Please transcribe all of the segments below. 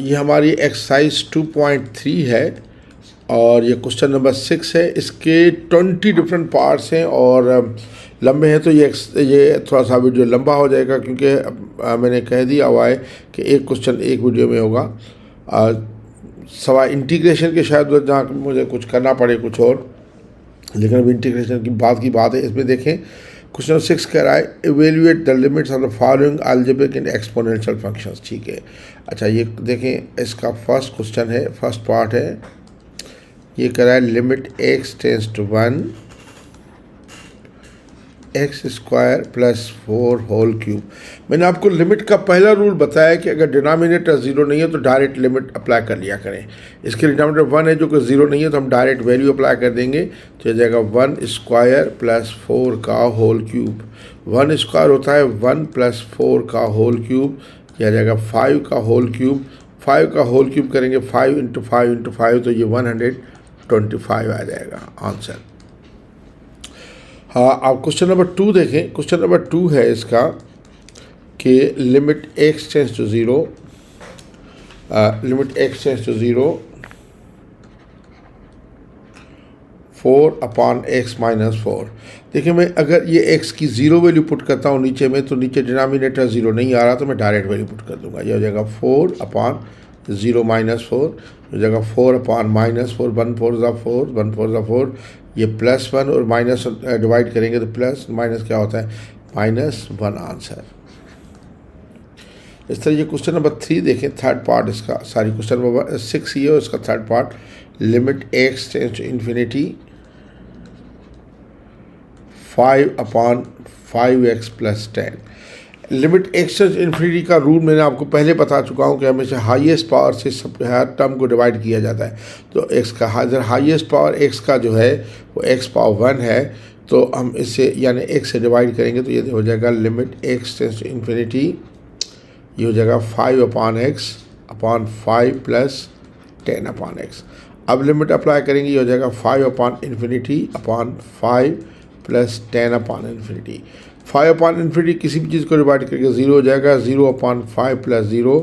ये हमारी एक्सरसाइज 2.3 है और ये क्वेश्चन नंबर 6 है। इसके 20 डिफरेंट पार्ट्स हैं और लंबे हैं, तो ये थोड़ा सा वीडियो लंबा हो जाएगा क्योंकि मैंने कह दिया हुआ है कि एक क्वेश्चन एक वीडियो में होगा। सवाल इंटीग्रेशन के शायद जहाँ मुझे कुछ करना पड़े कुछ और, लेकिन अब इंटीग्रेशन की बात है। इसमें देखें क्वेश्चन 6 कह रहा है evaluate the limits of the following algebraic and exponential functions. ठीक है, अच्छा ये देखें इसका फर्स्ट क्वेश्चन है, फर्स्ट पार्ट है। ये कह रहा है limit x tends to 1 x square plus 4 whole cube. मैंने आपको लिमिट का पहला रूल बताया कि अगर डिनोमिनेटर 0 नहीं है तो डायरेक्ट लिमिट अप्लाई कर लिया करें। इसके डिनोमिनेटर 1 है जो कि 0 नहीं है तो हम डायरेक्ट वैल्यू अप्लाई कर देंगे, तो ये जाएगा 1 स्क्वायर प्लस 4 का होल क्यूब। 1 स्क्वायर होता है 1 प्लस 4 का होल क्यूब, यह जाएगा 5 का होल क्यूब। 5 का होल क्यूब करेंगे 5 इंटू 5 इंटू 5, तो ये 125 आ जाएगा आंसर। हाँ, आप क्वेश्चन नंबर 2 देखें। क्वेश्चन नंबर 2 है इसका कि limit x tends to 0, limit x tends to 0 4 upon x minus 4। देखिए मैं अगर ये x की 0 वैल्यू पुट करता हूँ नीचे में, तो नीचे डिनोमिनेटर 0 नहीं आ रहा तो मैं डायरेक्ट वैल्यू पुट कर दूंगा। ये हो जाएगा 4 अपॉन 0 माइनस 4, हो जाएगा 4 अपॉन माइनस 4, 1 4 ज़ा 4, 1 4 ज़ा 4, ये प्लस 1 और माइनस डिवाइड करेंगे तो प्लस माइनस क्या होता है -1 आंसर। इस तरह ये क्वेश्चन नंबर 3 देखें, थर्ड पार्ट इसका, सॉरी क्वेश्चन नंबर 6 ये और इसका third part limit x tends to infinity 5 upon 5x plus 10। Limit x tends infinity का रूल मैंने आपको पहले बता चुका हूँ कि हमेशा हाईएस्ट पावर से सब हर टर्म को डिवाइड किया जाता है। तो x का हाईएस्ट पावर x का जो है वो x पावर 1 है, तो हम इससे यानी x से डिवाइड करेंगे तो ये हो जाएगा limit x tends to infinity, ये हो जाएगा 5 upon x upon 5 plus 10 upon x। अब लिमिट अप्लाई करेंगे, ये हो जाएगा 5 upon infinity upon 5 plus 10 upon infinity. 5 upon infinity किसी भी चीज़ को डिवाइड करके 0 हो जाएगा, 0 अपॉन 5 प्लस 0,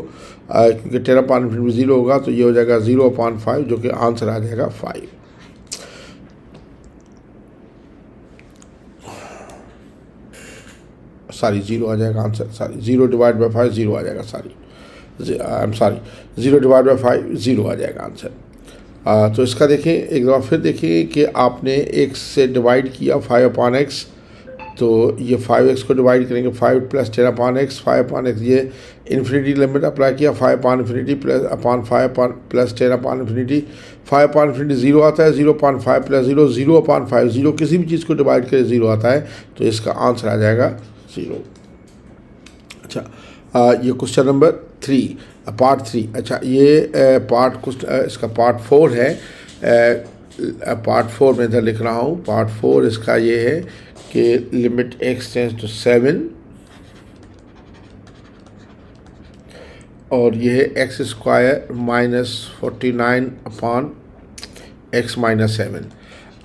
क्योंकि 10 अपॉन इन्फिनिटी 0 होगा तो ये हो जाएगा 0 अपॉन 5, जो कि आंसर आ जाएगा 5। सॉरी 0 आ जाएगा आंसर, सॉरी 0 डिवाइड बाई 5 0 आ जाएगा, sorry I am sorry 0 divide by 5 0 आ जाएगा आंसर। तो इसका देखें एक दफ़ा फिर देखिए कि आपने x से डिवाइड किया 5 अपॉन x, तो ये 5x को डिवाइड करेंगे 5 plus 10 upon x, 5 upon x, ये इन्फिनिटी लिमिट अप्लाई किया 5 upon infinity plus upon 5 upon plus 10 upon infinity. 5 upon infinity 0 आता है, 0 अपॉन 5 प्लस 0, 0 अपॉन 5, 0 किसी भी चीज़ को डिवाइड करे 0 आता है, तो इसका आंसर आ जाएगा 0। अच्छा ये क्वेश्चन नंबर 3 पार्ट 3। अच्छा ये पार्ट इसका पार्ट 4 है, पार्ट 4 में इधर लिख रहा हूँ। पार्ट 4 इसका ये है कि लिमिट x टेंस टू 7 और ये है x square minus 49 upon x minus 7।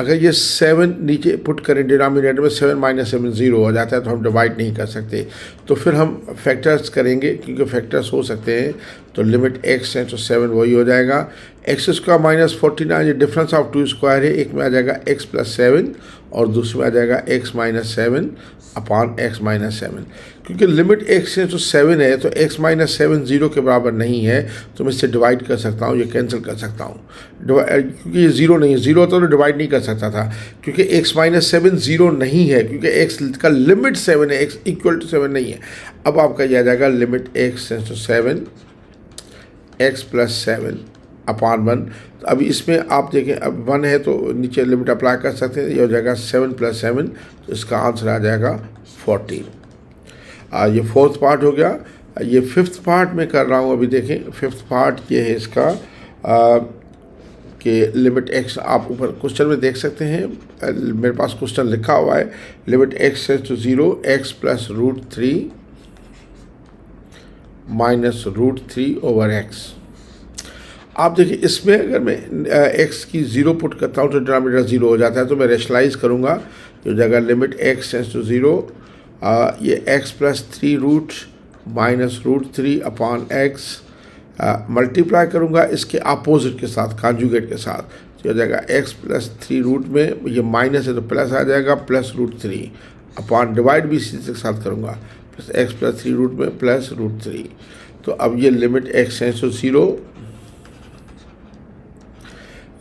अगर ये 7 नीचे पुट करें डिनोमिनेटर में, 7 माइनस 7 0 हो जाता है, तो हम डिवाइड नहीं कर सकते, तो फिर हम फैक्टर्स करेंगे क्योंकि फैक्टर्स हो सकते हैं। तो लिमिट x टेंस टू 7 वही हो जाएगा x स्क्वायर माइनस 49, ये डिफरेंस ऑफ 2 स्क्वायर है, एक में आ जाएगा x प्लस 7 और दूसरे में आ जाएगा x minus 7 upon x minus 7। क्योंकि लिमिट x टेंस टू 7 है तो x माइनस 7 0 के बराबर नहीं है, तो मैं इससे डिवाइड कर सकता हूँ, ये कैंसिल कर सकता हूँ। क्योंकि ये 0 नहीं है, 0 होता तो डिवाइड नहीं कर सकता था, क्योंकि x माइनस 7 0 नहीं है, क्योंकि x का लिमिट 7 है, x इक्वल टू 7 नहीं है। अब आपका यह आ जाएगा limit x tends to 7 x plus 7 upon 1। तो अभी इसमें आप देखें अब 1 है तो नीचे लिमिट अप्लाई कर सकते हैं, ये हो जाएगा 7 प्लस 7, तो इसका आंसर आ जाएगा 14। ये फोर्थ पार्ट हो गया। ये फिफ्थ पार्ट में कर रहा हूँ, अभी देखें फिफ्थ पार्ट ये है इसका कि लिमिट x, आप ऊपर क्वेश्चन में देख सकते हैं, मेरे पास क्वेश्चन लिखा हुआ है limit x tends to 0 x plus √3 minus √3 over x। आप देखिए इसमें अगर मैं x की 0 पुट करता हूँ तो डिनोमिनेटर 0 हो जाता है, तो मैं रेशनलाइज करूँगा, तो जगह लिमिट x टेंस टू 0 ये x plus 3 root minus √3 upon x multiply करूँगा इसके अपोजिट के साथ, कॉन्जुगेट के साथ, तो हो जाएगा x प्लस 3 रूट में ये माइनस है तो प्लस आ जाएगा प्लस रूट 3 अपॉन डिवाइड भी इसी के साथ करूँगा प्लस x प्लस 3 रूट में प्लस रूट 3। तो अब ये लिमिट x टेंड्स टू 0,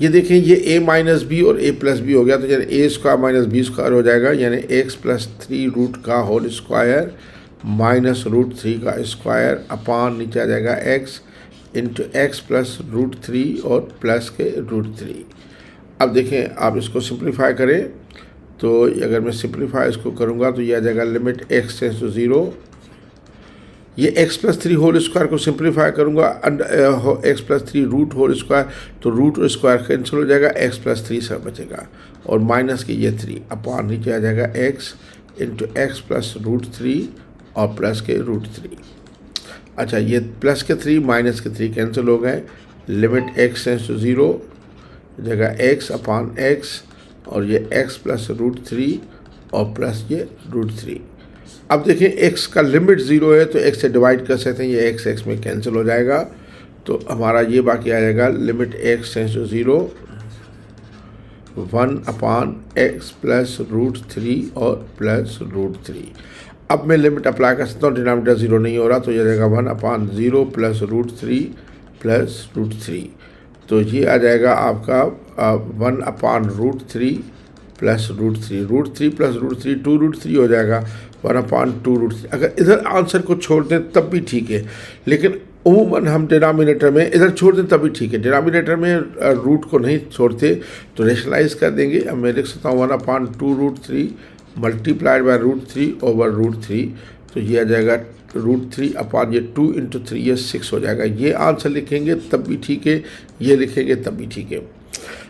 ये देखें ये a माइनस बी और a प्लस बी हो गया, तो यानी a square minus B square हो जाएगा, यानी x प्लस 3 रूट का होल स्क्वायर माइनस रूट 3 का स्क्वायर अपॉन नीचे आ जाएगा x into x plus root 3 और प्लस के रूट 3। अब देखें आप इसको सिंप्लीफाई करें, तो अगर मैं सिंप्लीफाई इसको करूँगा तो ये आ जाएगा लिमिट x टेंड्स टू 0, ये x प्लस 3 होल स्क्वायर को सिंप्लीफाई करूँगा x plus 3 root whole square, तो रूट और स्क्वायर कैंसिल हो जाएगा, x प्लस 3 सब बचेगा और माइनस के ये 3 अपॉन नीचे आ जाएगा x into x plus root 3 और प्लस के रूट 3। अच्छा, ये प्लस के 3 माइनस के 3 कैंसिल हो गए, लिमिट x टेंड्स टू 0 जगह x अपॉन x और ये x प्लस रूट 3 और प्लस ये रूट 3। अब देखिए x का लिमिट 0 है तो x से डिवाइड कर सकते हैं, ये x में कैंसिल हो जाएगा, तो हमारा ये बाकी आ जाएगा limit x tends to 0 1 upon x plus root 3 और प्लस रूट 3। अब मैं लिमिट अप्लाई कर सकता हूँ, डिनोमिनेटर 0 नहीं हो रहा, तो ये जाएगा 1 upon 0 plus root 3 plus root 3, तो ये आ जाएगा आपका 1 upon root 3 plus root 3, root 3 plus root 3 2 root 3 हो जाएगा 1 अपॉन 2 रूट 3। अगर इधर आंसर को छोड़ दें तब भी ठीक है, लेकिन उमूमन हम डिनोमिनेटर में इधर छोड़ दें तभी ठीक है, डिनोमिनेटर में रूट को नहीं छोड़ते तो रेशनलाइज कर देंगे। अब मैं लिख सकता हूँ 1 upon 2 root 3 multiplied by root 3 over root 3, तो ये आ जाएगा रूट 3 अपॉन ये 2 इंटू 3 ये 6 हो जाएगा। ये आंसर लिखेंगे तब भी ठीक है, ये लिखेंगे तब भी ठीक है।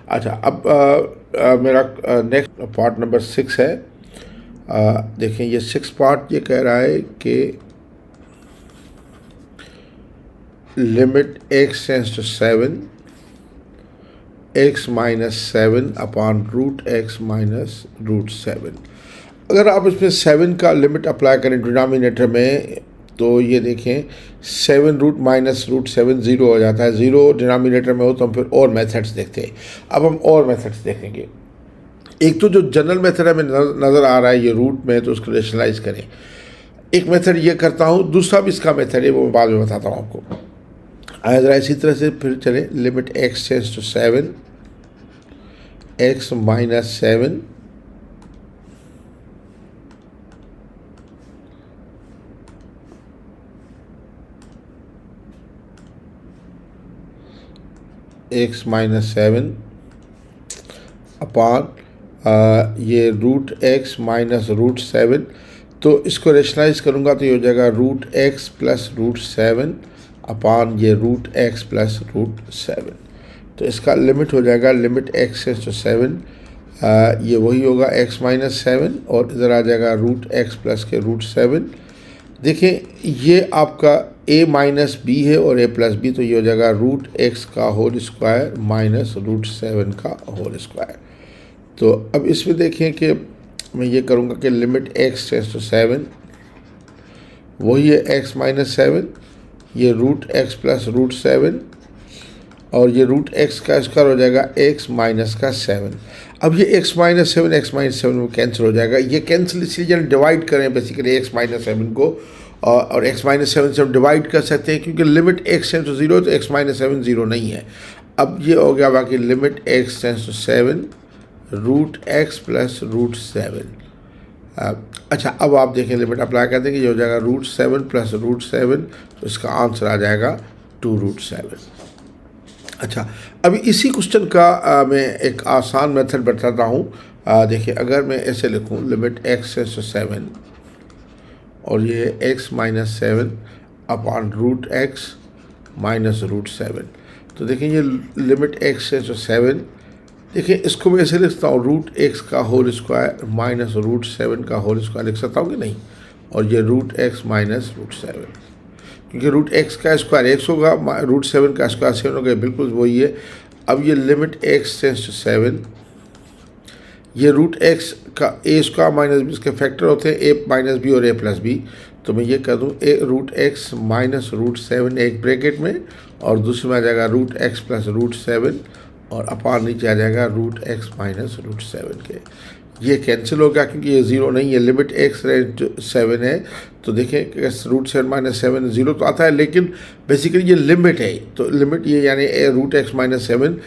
अच्छा, अब मेरा नेक्स्ट पार्ट नंबर 6 है। देखें ये 6 पार्ट ये कह रहा है कि limit x tends to 7 x minus 7 upon root x minus root 7। अगर आप इसमें 7 का लिमिट अप्लाई करें डिनोमिनेटर में तो ये देखें 7 रूट माइनस रूट 7 0 हो जाता है, 0 डिनोमिनेटर में हो तो हम फिर और मेथड्स देखते हैं। अब हम और मेथड्स देखेंगे। एक तो जो जनरल मेथड हमें नज़र आ रहा है ये रूट में, तो उसको रेशनलाइज करें। एक मेथड ये करता हूँ, दूसरा भी इसका मेथड है, वो मैं बाद में बताता हूँ आपको। आया ज़रा इसी तरह से फिर चले, limit x tends to 7 x minus 7 x minus 7 upon ये रूट x माइनस रूट 7, तो इसको रेशनलाइज करूँगा तो ये हो जाएगा root x plus root 7 upon ये रूट x प्लस रूट 7। तो इसका लिमिट हो जाएगा लिमिट x टेंड्स टू 7, ये वही होगा x माइनस 7 और इधर आ जाएगा रूट x प्लस के रूट 7। देखें ये आपका a माइनस बी है और a प्लस बी, तो ये हो जाएगा रूट x का होल स्क्वायर माइनस रूट 7 का होल स्क्वायर। तो अब इसमें देखें कि मैं ये करूँगा कि लिमिट x टेंड्स टू 7 वही है x माइनस 7, ये रूट x प्लस रूट 7 और ये रूट x का स्क्वायर हो जाएगा x माइनस का 7। अब ये x माइनस 7 में कैंसिल हो जाएगा, ये कैंसिल इसलिए जब डिवाइड करें बेसिकली x माइनस 7 को और x माइनस 7 से हम डिवाइड कर सकते हैं क्योंकि लिमिट x टेंड्स टू 0 तो x माइनस 7 0 नहीं है। अब ये हो गया बाकी limit x tends to 7 root x plus root 7। अच्छा, अब आप देखें लिमिट अप्लाई कर देंगे, ये हो जाएगा रूट 7 प्लस रूट 7, तो इसका आंसर आ जाएगा 2 रूट 7। अच्छा, अभी इसी क्वेश्चन का मैं एक आसान मेथड बताता हूँ। देखिए अगर मैं ऐसे लिखूँ लिमिट x टेंड्स टू 7 और ये x minus 7 upon root x minus root 7, तो देखिए ये लिमिट x टेंड्स टू 7, देखिए इसको मैं ऐसे लिखता हूँ रूट x का होल स्क्वायर माइनस रूट 7 का होल स्क्वायर लिख सकता हूँ कि नहीं, और ये रूट x माइनस रूट 7, क्योंकि रूट x का स्क्वायर x होगा, रूट 7 का स्क्वायर 7 होगा, बिल्कुल वही है। अब ये लिमिट x टेंड्स टू 7, ये रूट x का a स्क्वायर माइनस बी इसके फैक्टर होते हैं a माइनस बी और a प्लस बी, तो मैं ये कर दूँ √x माइनस √7 एक ब्रैकेट में, और दूसरे में आ जाएगा √x प्लस √7, और अपान नीचे आ जाएगा √x माइनस √7 के। ये कैंसिल हो गया क्योंकि ये ज़ीरो नहीं है, लिमिट x रेंज 7 है। तो देखें √7 माइनस 7 ज़ीरो तो आता है, लेकिन बेसिकली ये लिमिट है, तो लिमिट ये यानी √x माइनस 7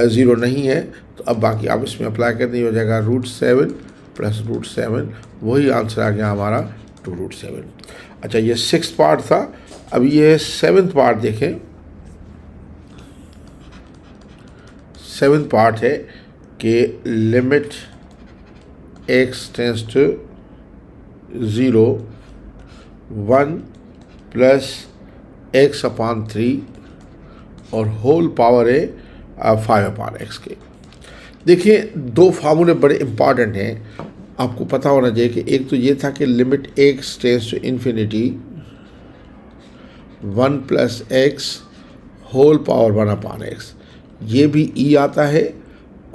ज़ीरो नहीं है। तो अब बाकी आप इसमें अप्लाई कर दें, हो जाएगा √7 प्लस √7, वही आंसर आ गया हमारा 2√7। अच्छा, ये 6th पार्ट था। अब ये 7th पार्ट देखें। 7th पार्ट है कि limit x tends to 0 1 plus x upon 3 और होल पावर है 5 अपान x के। देखिए, दो फार्मूले बड़े इंपॉर्टेंट हैं, आपको पता होना चाहिए कि एक तो ये था कि limit x tends to infinity 1 plus x whole power 1 upon x, ये भी e आता है।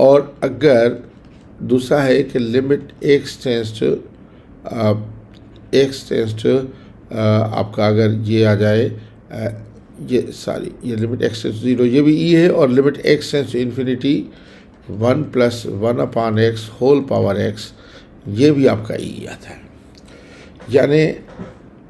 और अगर दूसरा है कि लिमिट x टेंस टू आपका अगर ये आ जाए ये लिमिट x टेंस टू 0, ये भी e है। और limit x tends to infinity 1 plus 1 upon x whole power x, ये भी आपका e आता है। यानी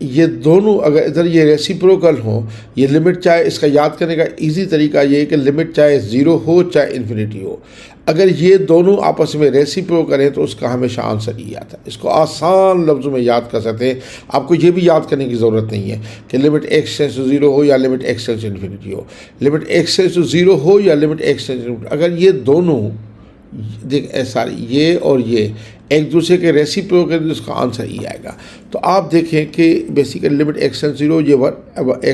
ये दोनों अगर इधर ये रेसिप्रोकल हो, ये लिमिट चाहे, इसका याद करने का इजी तरीका ये है कि लिमिट चाहे 0 हो चाहे इन्फिनिटी हो, अगर ये दोनों आपस में रेसिप्रोकल करें तो उसका हमेशा आंसर ही आता है। इसको आसान लफ्ज़ों में याद कर सकते हैं, आपको ये भी याद करने की ज़रूरत नहीं है कि लिमिट x टेंस टू 0 हो या limit x tends to infinity हो, लिमिट x टेंस टू 0 हो या लिमिट x टेंस टू, अगर ये दोनों देख सॉरी ये और ये एक दूसरे के रेसिप्रोकल तो उसका आंसर ही आएगा। तो आप देखें कि बेसिकली लिमिट x टेंस 0 ये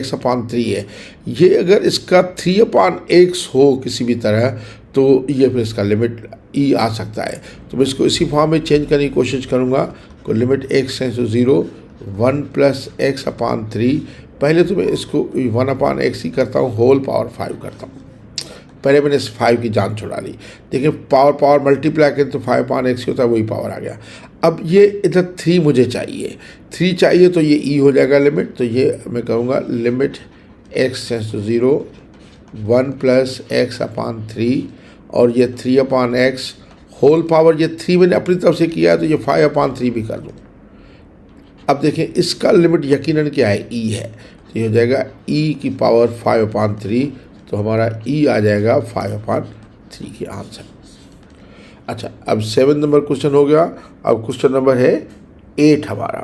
x अपान 3 है, ये अगर इसका 3 अपान x हो किसी भी तरह तो ये फिर इसका लिमिट e आ सकता है। तो मैं इसको इसी फॉर्म में चेंज करने की कोशिश करूँगा को limit x tends to 0 1 plus x upon 3, पहले तो मैं इसको 1 अपान x ही करता हूँ, होल पावर 5 करता हूँ। पहले मैंने इस 5 की जान छुड़ा ली। देखिए, पावर मल्टीप्लाई करें तो 5 अपान x होता है, वही पावर आ गया। अब ये इधर 3 मुझे चाहिए, 3 चाहिए तो ये e हो जाएगा लिमिट। तो ये मैं कहूँगा limit x tends to 0 1 plus x upon 3, और ये 3 अपान x होल पावर, ये 3 मैंने अपनी तरफ से किया है तो ये 5 अपान 3 भी कर दूँ। अब देखें, इसका लिमिट यकीनन क्या है, e है, तो ये हो जाएगा e की पावर 5 अपान 3, तो हमारा e आ जाएगा 5 अपान 3 की आंसर। अच्छा, अब 7 नंबर क्वेश्चन हो गया। अब क्वेश्चन नंबर है 8 हमारा।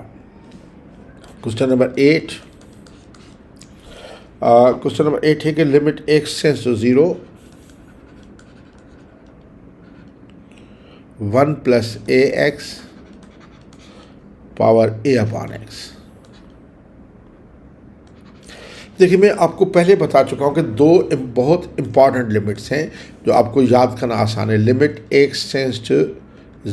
क्वेश्चन नंबर 8 क्वेश्चन नंबर 8 है कि limit x tends to 0 1 plus ax power a upon x। देखिए, मैं आपको पहले बता चुका हूँ कि दो बहुत इंपॉर्टेंट लिमिट्स हैं जो आपको याद करना आसान है। लिमिट x टेंस टू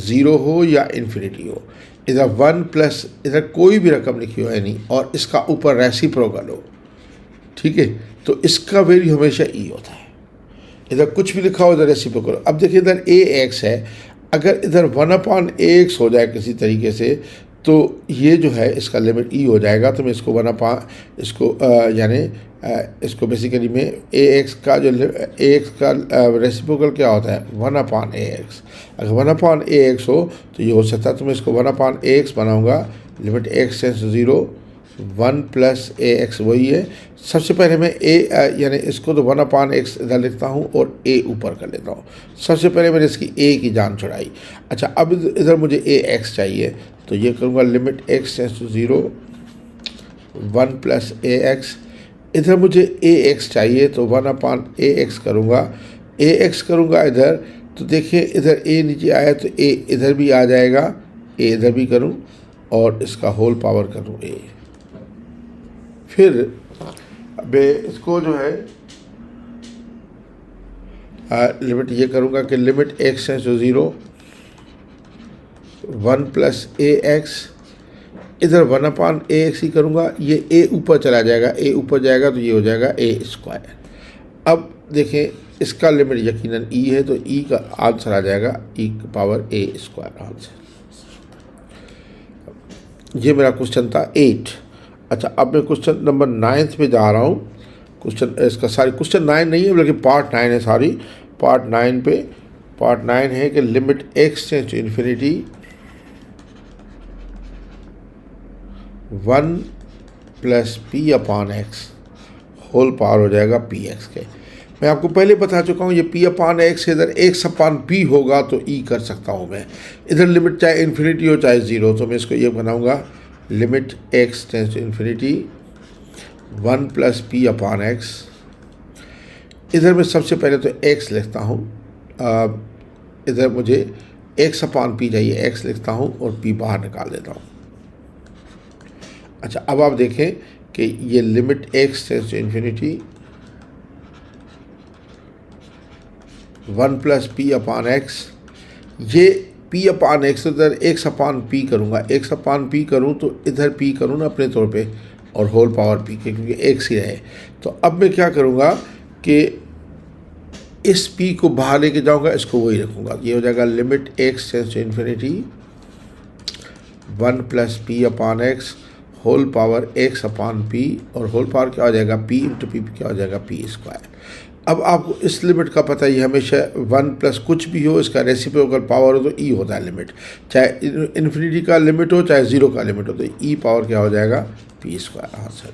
0 हो या इन्फिनिटी हो, इधर 1 प्लस इधर कोई भी रकम लिखी हो यानी, और इसका ऊपर रेसिप्रोकल हो, ठीक है, तो इसका वैल्यू हमेशा e होता है। इधर कुछ भी लिखा हो इधर रेसिप्रोकल। अब देखिए, इधर ax है, अगर इधर 1 अपान ax हो जाए किसी तरीके से तो ये जो है इसका लिमिट e हो जाएगा। तो मैं इसको 1 अपान इसको यानी इसको बेसिकली में ax का जो ax का रेसिप्रोकल क्या होता है 1 अपान ax। अगर 1 अपान ax हो तो ये हो सकता है, तो मैं इसको 1 अपान ax बनाऊँगा। Limit x tends to 0 1 plus ax वही है। सबसे पहले मैं a यानी इसको तो 1 अपान x इधर लिखता हूँ और a ऊपर कर लेता हूँ। सबसे पहले मैंने इसकी a की जान छुड़ाई। अच्छा, अब इधर मुझे ax चाहिए, तो ये करूँगा limit x tends to 0 1 plus ax। इधर मुझे ax चाहिए तो 1 अपान ax करूँगा, ax करूँगा इधर। तो देखिए, इधर a नीचे आया तो a इधर भी आ जाएगा, a इधर भी करूँ और इसका होल पावर करूँ a। फिर मैं इसको जो है लिमिट ये करूँगा कि limit x tends to 0 1 plus ax, इधर 1 अपान ax ही करूँगा। ये a ऊपर चला जाएगा, a ऊपर जाएगा तो ये हो जाएगा a स्क्वायर। अब देखें, इसका लिमिट यकीनन e है तो e का आंसर आ जाएगा e की पावर a स्क्वायर आंसर। ये मेरा क्वेश्चन था 8। अच्छा, अब मैं क्वेश्चन नंबर 9 पे जा रहा हूँ। क्वेश्चन इसका सारी क्वेश्चन 9 नहीं है बल्कि पार्ट 9 है, सॉरी पार्ट 9 पे। पार्ट 9 है कि limit x tends to infinity 1 plus P upon x whole power हो जाएगा पी एक्स के। मैं आपको पहले बता चुका हूँ ये पी अपॉन एक्स इधर एक्स अपॉन पी होगा तो ई कर सकता हूँ मैं। इधर लिमिट चाहे इन्फिनिटी हो चाहे ज़ीरो, तो मैं इसको ये बनाऊँगा limit x tends to infinity 1 plus P upon x. इधर मैं सबसे पहले तो एक्स लिखता हूँ, इधर मुझे एक्स अपॉन पी चाहिए, एक्स लिखता हूँ और पी बाहर निकाल देता हूँ। अच्छा, अब आप देखें कि ये limit x tends to infinity 1 plus P upon x, ये पी अपॉन एक्स इधर एक्स अपॉन पी करूँगा, एक्स अपॉन पी करूँ तो इधर पी करूँ ना अपने तौर पे और होल पावर पी के, क्योंकि एक्स ही रहे। तो अब मैं क्या करूँगा कि इस पी को बाहर लेके जाऊँगा, इसको वही रखूँगा। ये हो जाएगा limit x tends to infinity 1 plus P upon x whole power x upon P, और होल पावर क्या हो जाएगा पी इंटू पी क्या हो जाएगा पी स्क्वायर। अब आपको इस लिमिट का पता ही, हमेशा 1 प्लस कुछ भी हो इसका रेसिप्रोकल पावर हो तो ई होता है लिमिट, चाहे इन्फिनिटी का लिमिट हो चाहे ज़ीरो का लिमिट हो, तो ई पावर क्या हो जाएगा पी स्क्वायर। हाँ सर,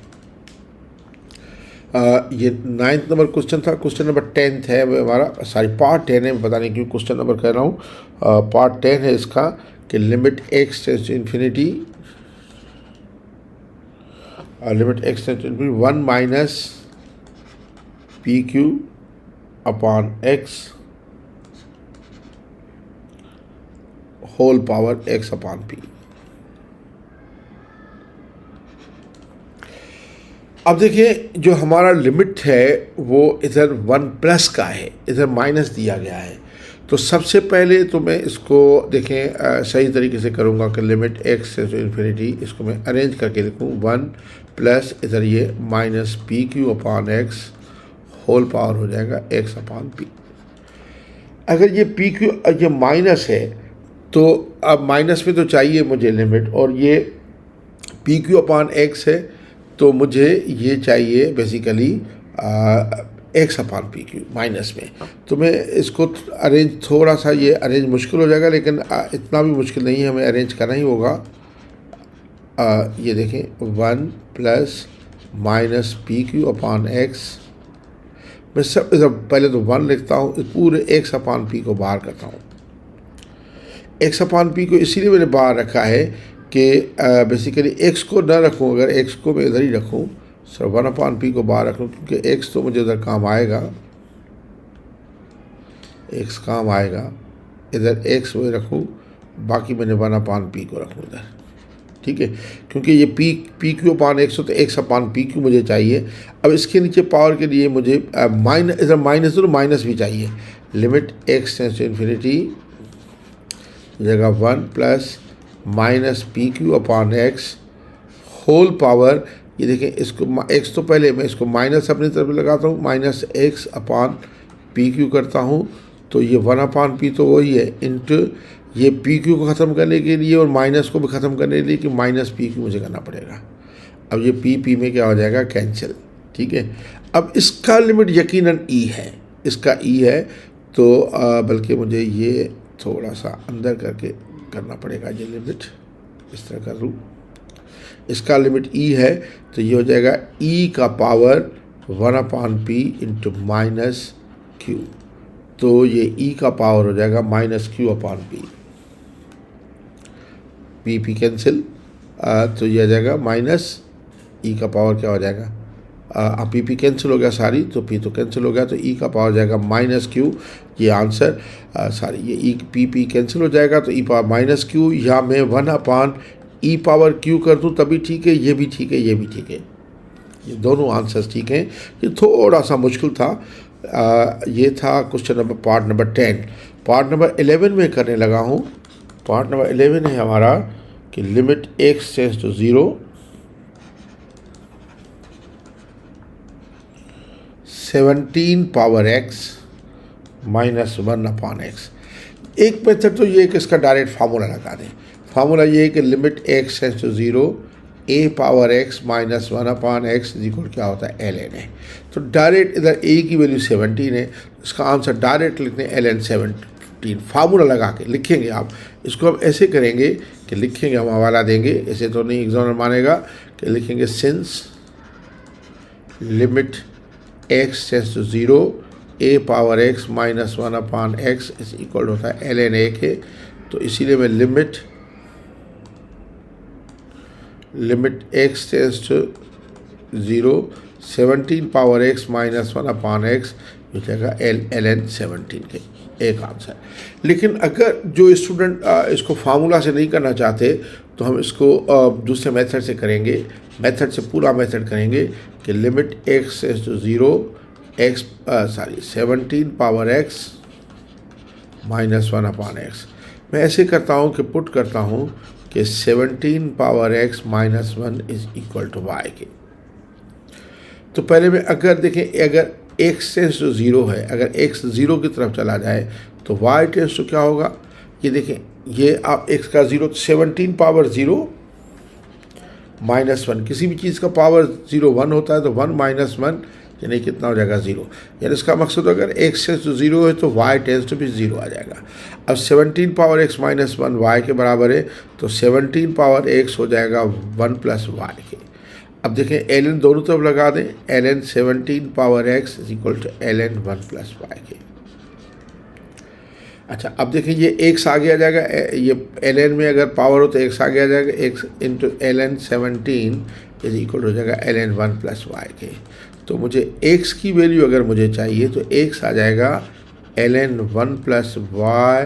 ये 9th नंबर क्वेश्चन था। क्वेश्चन नंबर 10th है हमारा, सॉरी पार्ट 10 है, पता नहीं क्यों क्वेश्चन नंबर कह रहा हूँ। पार्ट 10 है इसका कि limit x tends to infinity limit x tends to infinity 1 minus P Q upon x whole power x upon P. अब देखिए जो हमारा लिमिट है वो इधर 1 प्लस का है, इधर माइनस दिया गया है। तो सबसे पहले तो मैं इसको देखें सही तरीके से करूँगा कि लिमिट एक्स से इन्फिनिटी, इसको मैं अरेंज करके लिखूँ 1 प्लस इधर ये minus P Q upon x whole power हो जाएगा एक्स अपॉन पी। अगर ये पी क्यू ये माइनस है तो अब माइनस में तो चाहिए मुझे लिमिट, और ये पी क्यू अपॉन एक्स है तो मुझे ये चाहिए basically x upon P Q minus में। तो मैं इसको अरेंज, थोड़ा सा ये अरेंज मुश्किल हो जाएगा लेकिन इतना भी मुश्किल नहीं है, हमें अरेंज करना ही होगा। ये देखें 1 plus minus P Q upon x, मैं सब इधर पहले तो 1 लिखता हूँ, पूरे एक्स अपॉन पी को बाहर करता हूँ। एक्स अपॉन पी को इसीलिए मैंने बाहर रखा है कि बेसिकली एक्स को न रखूँ, अगर एक्स को मैं इधर ही रखूँ सर 1 अपॉन पी को बाहर रखूँ, क्योंकि एक्स तो मुझे इधर काम आएगा, एक्स काम आएगा, इधर एक्स वही रखूँ, बाकी मैंने 1 अपॉन पी को रखूँ इधर, ठीक है, क्योंकि ये पी क्यू अपॉन एक्स हो तो एक्स अपॉन पी क्यू मुझे चाहिए। अब इसके नीचे पावर के लिए मुझे माइनस, इधर माइनस तो माइनस भी चाहिए। Limit x tends to infinity जगह 1 plus minus P Q upon x whole power, ये देखें इसको एक्स तो पहले मैं इसको माइनस अपनी तरफ लगाता हूँ, minus x upon P Q करता हूँ, तो ये 1 अपॉन पी तो वही है इंटू ये पी क्यू को ख़त्म करने के लिए और माइनस को भी ख़त्म करने के लिए कि माइनस पी क्यू मुझे करना पड़ेगा। अब ये पी में क्या हो जाएगा कैंसिल, ठीक है। अब इसका लिमिट यकीनन ई है, इसका ई है, तो बल्कि मुझे ये थोड़ा सा अंदर करके करना पड़ेगा, ये लिमिट इस तरह कर लूँ, इसका लिमिट ई है तो ये हो जाएगा ई का power 1 upon P into minus Q, तो ये ई का पावर हो जाएगा minus Q upon P cancel, तो ये आ जाएगा माइनस ई का पावर क्या हो जाएगा, अब पी कैंसिल हो गया सारी, तो पी तो कैंसिल हो गया, तो ई का पावर जाएगा माइनस क्यू, ये आंसर सारी ये ई पी कैंसिल हो जाएगा, तो ई पावर माइनस क्यू, या मैं 1 अपॉन ई पावर क्यू कर दूँ तभी ठीक है, ये भी ठीक है, ये भी ठीक है, ये दोनों आंसर्स ठीक हैं। ये थोड़ा सा मुश्किल था। ये था question number part number 10। Part number 11 में करने लगा हूँ। पार्ट नंबर 11 है हमारा कि limit x tends to 0 17 power x minus 1 upon x. एक मेथड तो ये कि इसका डायरेक्ट फार्मूला लगा दें। फार्मूला ये है कि limit x tends to 0 a power x minus 1 upon x is equal क्या होता है ln है। तो डायरेक्ट इधर ए की वैल्यू 17 है, इसका आंसर डायरेक्ट लिखते हैं ln 17। फार्मूला लगा के लिखेंगे आप, इसको हम ऐसे करेंगे कि लिखेंगे, हम हवाला देंगे, ऐसे तो नहीं एग्जामिनर मानेगा, कि लिखेंगे since limit x tends to 0 a power x minus 1 upon x is equal होता है ln ए के। तो इसीलिए मैं limit x tends to 0 17 power x minus 1 upon x हो जाएगा ln 17 के, एक आंसर। लेकिन अगर जो स्टूडेंट इसको फार्मूला से नहीं करना चाहते तो हम इसको दूसरे मेथड से करेंगे, मेथड से पूरा मेथड करेंगे कि limit x tends to 0 17 power x minus 1 upon x. मैं ऐसे करता हूँ कि पुट करता हूँ कि 17 power x minus 1 is equal to Y के। तो पहले में अगर देखें, अगर एक्स टेंड्स टू 0 है, अगर एक्स 0 की तरफ चला जाए तो वाई टेंड्स टू क्या होगा, ये देखें, ये आप एक्स का 0 17 पावर 0 माइनस 1, किसी भी चीज़ का पावर 0 1 होता है तो 1 माइनस 1 यानी कितना हो जाएगा 0। यानी इसका मकसद अगर एक्स टेंड्स टू 0 है तो वाई टेंड्स टू भी 0 आ जाएगा। अब 17 पावर एक्स माइनस 1 वाई के बराबर है, तो 17 पावर एक्स हो जाएगा 1 प्लस वाई के। अब देखें ln दोनों तरफ लगा दें, ln 17 power x is equal to ln 1 plus Y के। अच्छा, अब देखें ये एक्स आगे आ जाएगा, ये ln में अगर पावर हो तो एक्स आगे आ जाएगा, x into ln 17 is equal हो जाएगा ln 1 प्लस वाई के। तो मुझे x की वैल्यू अगर मुझे चाहिए तो x आ जाएगा ln 1 प्लस वाई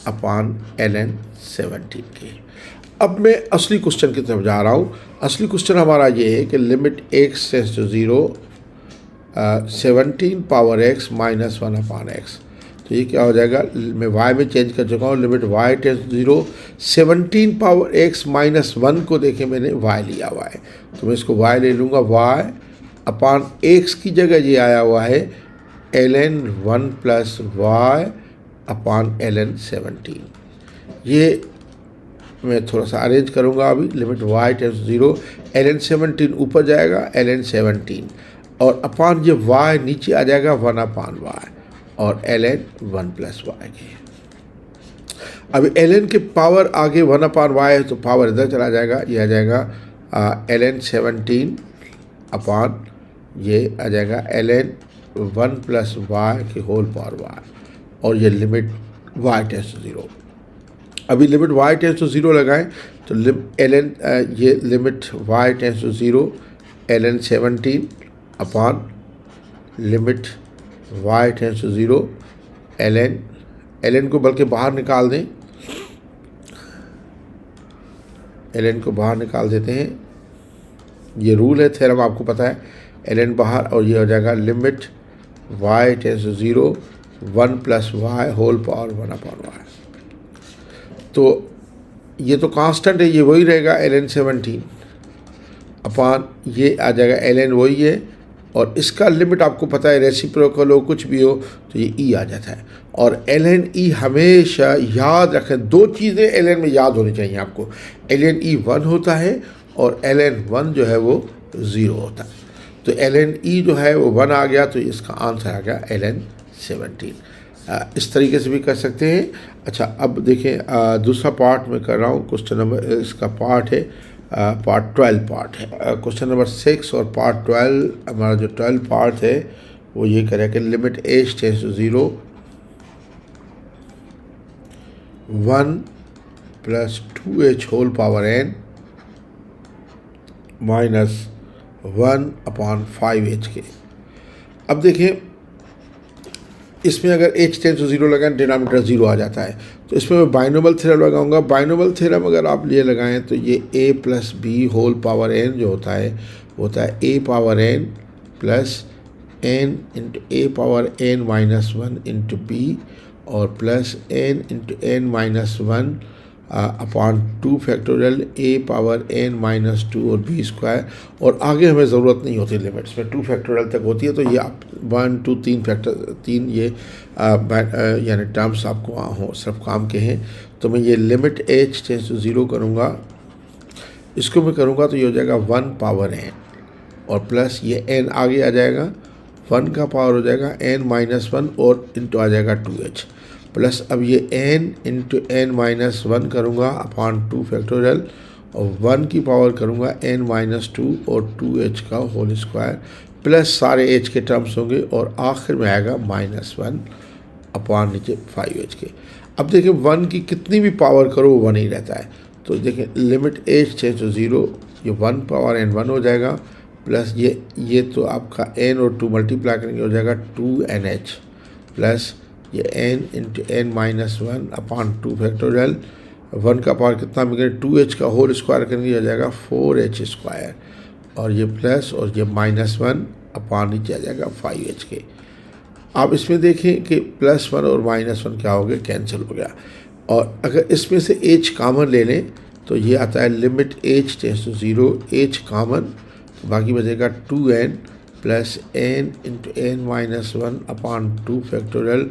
अपान ln 17 के। अब मैं असली क्वेश्चन की तरफ जा रहा हूँ। असली क्वेश्चन हमारा ये है कि limit x tends to 0 17 power x minus 1 upon x. तो ये क्या हो जाएगा, मैं y में चेंज कर चुका हूँ, limit y tends to 0 17 power x minus 1 को देखें मैंने y लिया हुआ है, तो मैं इसको y ले लूँगा, y अपान एक्स की जगह ये आया हुआ है ln 1 प्लस वाई अपान ln 17। ये मैं थोड़ा सा अरेंज करूँगा अभी, लिमिट y टेंड्स 0 ln 17 ऊपर जाएगा ln 17 और अपान ये y नीचे आ जाएगा 1 अपान y और ln 1 प्लस वाई के। अभी ln के पावर आगे 1 अपान y है तो पावर इधर चला जाएगा, ये आ जाएगा ln 17 अपान ये आ जाएगा ln 1 प्लस वाई के होल पावर वाई और ये लिमिट y टेंड्स टू 0। अभी लिमिट y टेंड्स टू 0 लगाएं तो ln ये limit y tends to 0 ln 17 upon limit y tends to 0 ln को बल्कि बाहर निकाल दें, ln को बाहर निकाल देते हैं, ये रूल है, थ्योरम आपको पता है, ln बाहर और ये हो जाएगा limit y tends to 0 1 plus y whole power 1 upon y. तो ये तो कांस्टेंट है, ये वही रहेगा ln 17 अपान ये आ जाएगा ln वही है और इसका लिमिट आपको पता है, रेसिप्रोकल हो कुछ भी हो तो ये e आ जाता है। और ln e हमेशा याद रखें, दो चीज़ें ln में याद होनी चाहिए आपको, ln e 1 होता है और ln 1 जो है वो 0 होता है। तो ln e जो है वो 1 आ गया तो इसका आंसर आ गया ln 17। इस तरीके से भी कर सकते हैं। अच्छा, अब देखें दूसरा पार्ट में कर रहा हूँ, क्वेश्चन नंबर इसका पार्ट है पार्ट 12 पार्ट है, क्वेश्चन नंबर 6 और पार्ट 12 हमारा जो 12 पार्ट है वो ये करें कि limit h tends to 0 1 plus 2h whole power n minus 1 upon 5h के। अब देखें इसमें अगर h टेंड्स टू 0 लगाएं डिनोमिनेटर 0 आ जाता है, तो इसमें मैं बाइनोमियल थ्योरम लगाऊंगा। बाइनोमियल थ्योरम अगर आप ये लगाएं तो ये a plus b whole power n जो होता है वो होता है a power n plus n into a power n minus 1 into b और plus n into n minus 1 upon 2 factorial a power n minus 2 और b स्क्वायर। और आगे हमें ज़रूरत नहीं होती लिमिट्स में, 2 फैक्टोरियल तक होती है, तो ये आप 1 2 3 फैक्टर 3 ये यानी टर्म्स आपको वहाँ हो सिर्फ काम के हैं। तो मैं ये लिमिट h टेंड्स टू 0 करूँगा, इसको मैं करूँगा तो ये हो जाएगा 1 पावर n और प्लस ये n आगे आ जाएगा, 1 का पावर हो जाएगा n-1 और इंटू आ जाएगा 2h प्लस अब ये n इंटू n-1 करूँगा अपॉन 2 फैक्टोरियल और 1 की पावर करूँगा n-2 और 2h का होल स्क्वायर प्लस सारे h के टर्म्स होंगे और आखिर में आएगा -1 अपॉन नीचे 5h के। अब देखिए 1 की कितनी भी पावर करो वो 1 ही रहता है, तो देखिए लिमिट h टेंड्स टू 0, ये 1 पावर n 1 हो जाएगा प्लस ये तो आपका n और 2 मल्टीप्लाई करेंगे हो जाएगा 2nh प्लस ये n into n-1 upon 2 factorial 1 का पावर कितना मिलेगा 2h का होल स्क्वायर करेंगे हो जाएगा 4h स्क्वायर और ये प्लस और ये -1 अपॉन नीचे आ जाएगा 5h के। आप इसमें देखें कि +1 और -1 क्या हो गया, कैंसिल हो गया। और अगर इसमें से h कॉमन ले लें तो ये आता है limit h tends to 0, h common तो बाकी बचेगा 2n plus n into n-1 upon 2 factorial,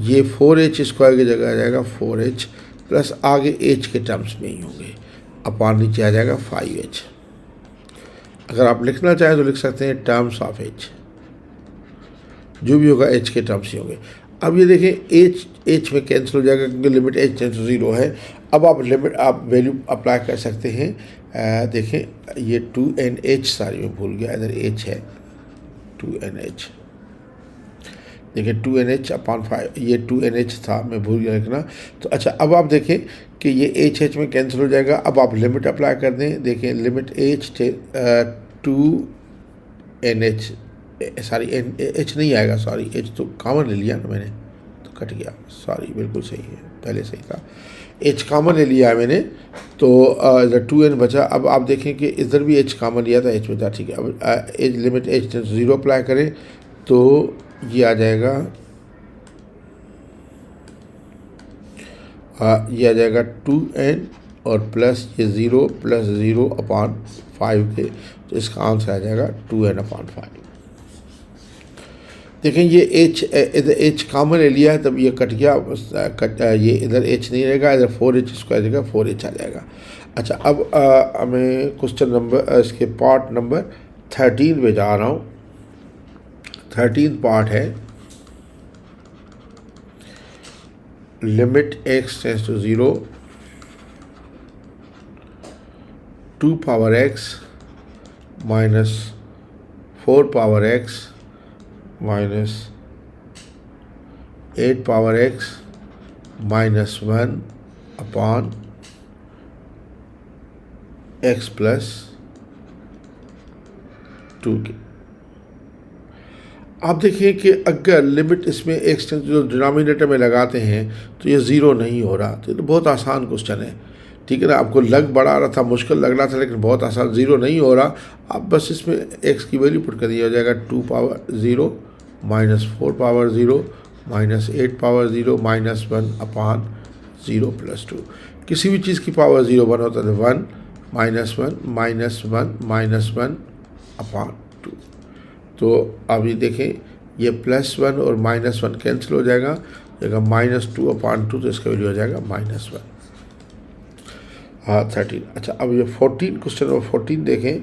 ये 4h स्क्वायर की जगह आ जाएगा 4h प्लस आगे h के टर्म्स में ही होंगे अपॉन नीचे आ जाएगा 5h। अगर आप लिखना चाहें तो लिख सकते हैं टर्म्स ऑफ h, जो भी होगा h के टर्म्स ही होंगे। अब ये देखें h में कैंसिल हो जाएगा क्योंकि लिमिट h टेंड्स टू 0 है। अब आप वैल्यू अप्लाई कर सकते हैं, देखें ये 2nh सारी में भूल गया, इधर h है 2nh, देखिए 2nh अपॉन 5, ये 2nh था मैं भूल गया लिखना। तो अच्छा अब आप देखें कि ये h में कैंसिल हो जाएगा। अब आप लिमिट अप्लाई कर दें, देखें limit h 2nh sorry h नहीं आएगा, सॉरी h तो कॉमन ले लिया ना मैंने तो कट गया, सॉरी बिल्कुल सही है, पहले सही था, h कॉमन ले लिया है मैंने तो इधर 2n बचा। अब आप देखें कि इधर भी h कॉमन लिया था, h बचा, ठीक है। अब h लिमिट h 0 अप्लाई करें तो ये आ जाएगा ये आ जाएगा 2n और प्लस ये 0 प्लस 0 अपॉन 5 के, तो इसका आंसर आ जाएगा 2n अपॉन 5। देखें ये h इधर h कॉमन ले लिया है तब ये कट गया, ये इधर h नहीं रहेगा, इधर 4h स्क्वायर जगह 4h आ जाएगा। अच्छा अब हमें क्वेश्चन नंबर इसके पार्ट नंबर 13 में जा रहा हूँ। 13 पार्ट है limit x tends to 0 2 power x minus 4 power x minus 8 power x minus 1 upon x plus 2 के। आप देखिए कि अगर लिमिट इसमें x जो डिनोमिनेटर में लगाते हैं तो ये 0 नहीं हो रहा, तो ये तो बहुत आसान क्वेश्चन है, ठीक है ना। आपको लग बड़ा रहा था, मुश्किल लग रहा था, लेकिन बहुत आसान, 0 नहीं हो rहा। आप बस इसमें x की वैल्यू पुट कर दिया हो जाएगा 2 power 0 minus 4 power 0 minus 8 power 0 minus 1 upon 0 plus 2। किसी भी चीज़ की पावर 0 1 होता है 1 माइनस 1 माइनस 1 माइनस 1 अपॉन 2। तो अभी देखें ये +1 और -1 कैंसिल हो जाएगा, -2 अपॉन 2, तो इसका वैल्यू हो जाएगा -1। हाँ 13। अच्छा अब ये 14 क्वेश्चन नंबर 14 देखें।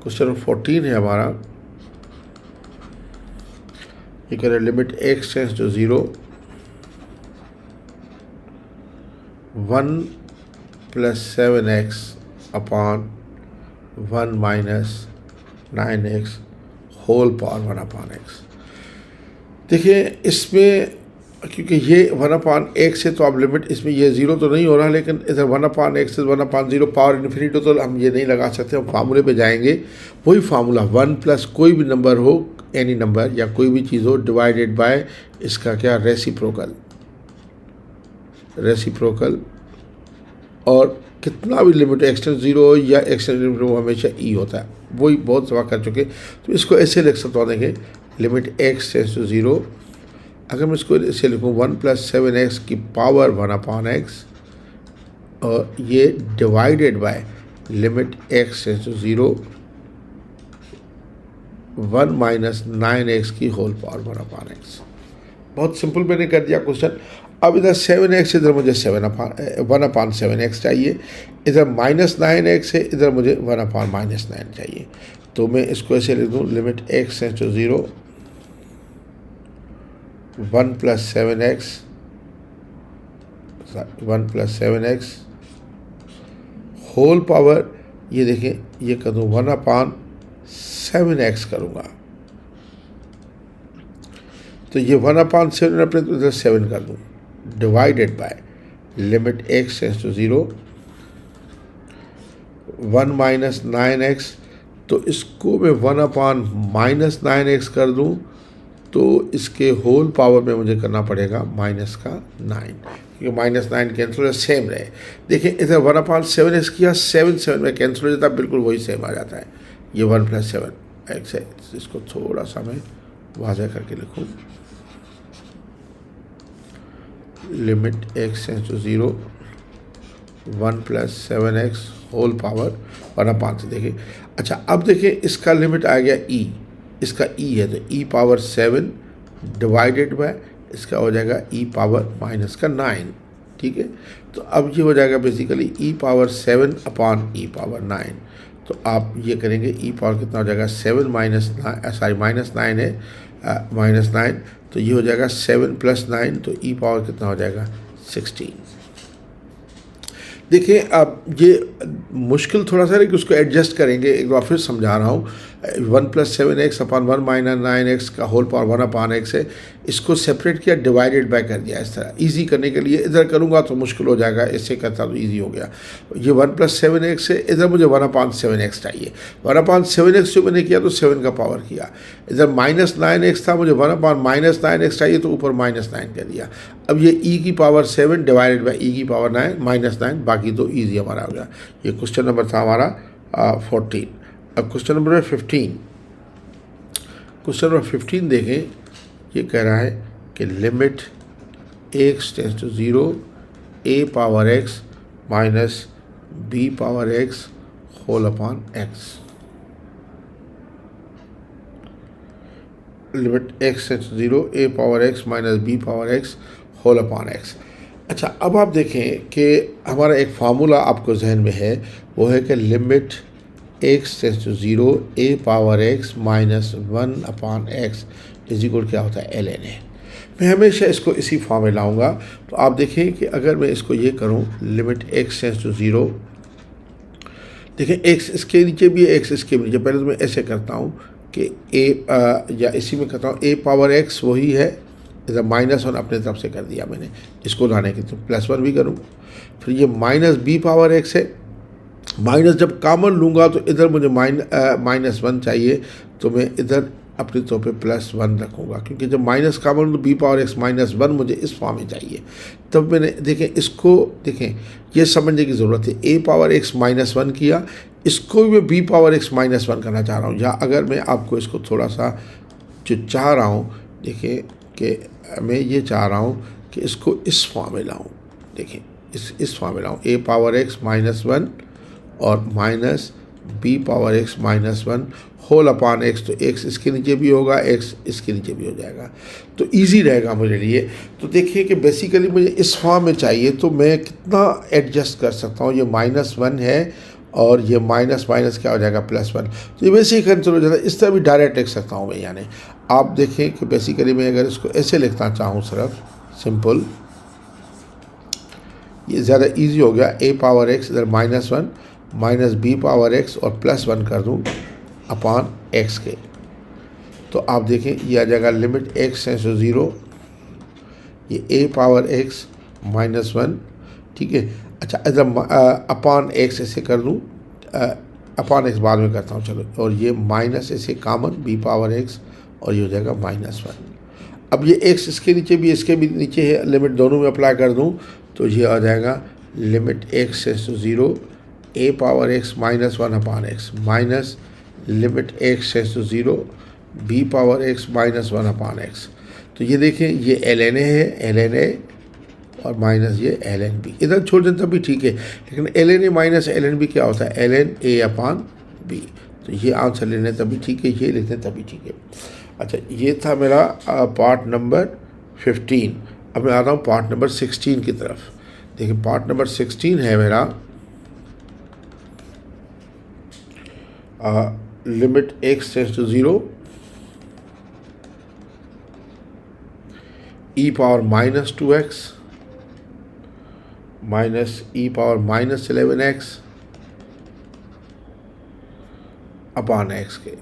क्वेश्चन नंबर 14 है हमारा, ये कह रहे हैं limit x tends to 0 1 plus 7x upon 1 minus 9x whole power 1 upon x। देखिए इसमें क्योंकि ये 1 अपॉन x है तो अब लिमिट इसमें ये 0 तो नहीं हो रहा, लेकिन इधर 1 अपॉन x से 1 अपॉन 0 पावर इन्फिनिटी तो हम ये नहीं लगा सकते, हम फार्मूले पे जाएंगे। वही फार्मूला 1 प्लस कोई भी नंबर हो, एनी नंबर या कोई भी चीज़ हो, डिवाइडेड बाय इसका क्या रेसिप्रोकल और कितना भी लिमिट एक्सटेंड 0 हो या एक्सटेंड लिमिट हो हमेशा ई होता है, वही बहुत सवाल कर चुके। तो इसको ऐसे लिख सकते हो, देखें लिमिट x टेंड्स टू 0, अगर मैं इसको ऐसे लिखूँ 1 प्लस 7x की पावर 1 अपॉन x और ये divided by limit x tends to 0 1 minus 9x की होल पावर 1 अपॉन x। बहुत सिंपल मैंने कर दिया क्वेश्चन। अब इधर 7x, इधर मुझे 1/7x चाहिए, इधर -9x है, इधर मुझे 1/-9 चाहिए। तो मैं इसको ऐसे लिख दूँ, limit x tends to 0 1 + 7x 1 + 7x whole power, ये देखें ये कर दूँ 1/7x करूँगा, तो ये 1/7 अपने तो इधर 7 कर दूँ, divided by limit x tends to 0 1 - 9x, तो इसको मैं 1/-9x कर दूँ, तो इसके होल पावर में मुझे करना पड़ेगा -9, क्योंकि -9 कैंसिल हो सेम रहे। देखिए इधर 1/7x किया, 7 में कैंसिल हो जाता है, बिल्कुल वही सेम आ जाता है। ये 1 + 7x है, इसको थोड़ा सा मैं वाज़ह करके लिखूँ, limit x tends to 0 1 + 7x whole power 1/5 से। देखिए अच्छा, अब देखिए इसका लिमिट आ गया e, इसका e है, तो e⁻7 डिवाइडेड बाय इसका हो जाएगा e⁻⁻9, ठीक है। तो अब ये हो जाएगा बेसिकली e⁻7 / e⁻9। तो आप ये करेंगे, e पावर कितना हो जाएगा 7 - 9 -9 है, -9, तो ये हो जाएगा 7 + 9, तो e पावर कितना हो जाएगा 16। देखिए अब ये मुश्किल थोड़ा सा है कि उसको एडजस्ट करेंगे, एक बार फिर समझा रहा हूँ। 1 + 7x / 1 - 9x का होल पावर 1/x है, इसको सेपरेट किया, डिवाइडेड बाय कर दिया इस तरह इजी करने के लिए। इधर करूँगा तो मुश्किल हो जाएगा, इससे करता तो इजी हो गया। ये 1 + 7x है, इधर मुझे 1/7x चाहिए, 1/7x जो मैंने किया तो 7 का पावर किया, इधर -9x था, मुझे 1/-9x चाहिए तो ऊपर -9 कर दिया। अब ये e⁻7 डिवाइडेड बाई e⁻9 -9, बाकी तो ईजी हमारा हो गया। ये क्वेश्चन नंबर था हमारा 14। अब क्वेश्चन नंबर 15, क्वेश्चन नंबर 15 देखें, ये कह रहा है कि limit x tends to 0 a⁻x - b⁻x whole upon x, limit x tends to 0 a⁻x - b⁻x whole upon x। अच्छा, अब आप देखें कि हमारा एक फार्मूला आपको जहन में है, वो है कि limit x tends to 0 a⁻x - 1/x is equal क्या होता है ln a। मैं हमेशा इसको इसी फॉर्म में लाऊंगा। तो आप देखें कि अगर मैं इसको ये करूं, लिमिट x टेंड्स टू 0, देखें x इसके नीचे भी है, x इसके नीचे, पहले तो मैं ऐसे करता हूं कि या इसी में करता हूँ a⁻x वही है, इधर -1 अपने तरफ से कर दिया मैंने, इसको लाने की तो +1 भी करूँ। फिर ये -b⁻x है, माइनस जब कॉमन लूँगा तो इधर मुझे -1 चाहिए, तो मैं इधर अपने तौर पे +1 रखूँगा, क्योंकि जब माइनस कॉमन तो b⁻x -1 मुझे इस फॉर्म में चाहिए। तब मैंने देखें इसको, देखें ये समझने की ज़रूरत है, a⁻x -1 किया, इसको भी मैं b⁻x -1 करना चाह रहा हूँ। या अगर मैं आपको इसको थोड़ा सा जो चाह रहा हूँ, देखें कि मैं ये चाह रहा हूँ कि इसको इस फॉर्म में लाऊँ, देखें इस फॉर्म में लाऊँ, a⁻x -1 और -b⁻x -1 होल अपॉन x, तो x इसके नीचे भी होगा, x इसके नीचे भी हो जाएगा, तो इजी रहेगा मेरे लिए। तो देखिए कि बेसिकली मुझे इस फॉर्म में चाहिए, तो मैं कितना एडजस्ट कर सकता हूँ। ये -1 है और ये माइनस क्या हो जाएगा +1, तो ये वैसे ही कैंसिल हो जाता है। इस तरह भी डायरेक्ट लिख सकता हूँ मैं, यानी आप देखें कि बेसिकली मैं अगर इसको ऐसे लिखना चाहूँ सिर्फ सिंपल, ये ज़्यादा इजी हो गया। a⁻x इधर -1 -b⁻x और +1 कर दूँ अपॉन x के, तो आप देखें ये आ जाएगा लिमिट x टेंड्स टू 0, ये a⁻x -1, ठीक है। अच्छा इधर अपॉन x ऐसे कर दूँ, अपॉन x बाद में करता हूँ चलो, और ये माइनस ऐसे कॉमन b⁻x और ये हो जाएगा -1। अब ये x इसके नीचे भी इसके भी नीचे है, लिमिट दोनों में अप्लाई कर दूँ तो ये आ जाएगा limit x tends to 0 a⁻x -1 upon x minus limit x tends to 0 b⁻x -1 upon x। तो ये देखें ये ln a है, ln a और माइनस ये ln b, इधर छोड़ दें तब भी ठीक है, लेकिन ln a minus ln b क्या होता है, ln a अपॉन b। तो ये आंसर लेने तभी ठीक है, ये लेते तभी ठीक है। अच्छा ये था मेरा पार्ट नंबर 15। अब मैं आता हूँ पार्ट नंबर 16 की तरफ। देखिए पार्ट नंबर 16 है मेरा limit x tends to 0 e power minus 2x minus e power minus 11x upon x के।